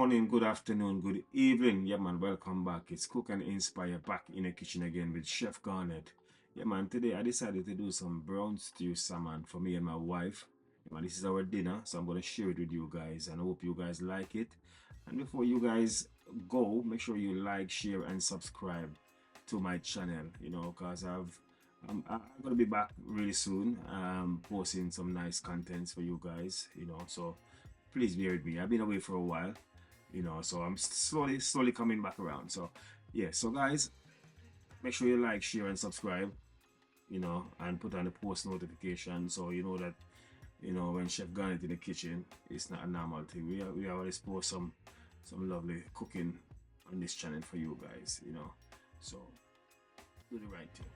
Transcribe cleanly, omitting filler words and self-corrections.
morning, good afternoon, good evening. Yeah, man, welcome back. It's Cook and Inspire back in the kitchen again with Chef Garnet. Yeah, man, today I decided to do some brown stew salmon for me and my wife. Yeah, man, this is our dinner, so I'm going to share it with you guys, and I hope you guys like it. And before you guys go, make sure you like, share, and subscribe to my channel, because I'm gonna be back really soon, posting some nice contents for you guys, so please bear with me. I've been away for a while, so I'm slowly coming back around. So yeah, so guys, make sure you like, share, and subscribe, and put on the post notification so you know that when Chef Garnet in the kitchen, it's not a normal thing. We always post some lovely cooking on this channel for you guys, so do the right thing.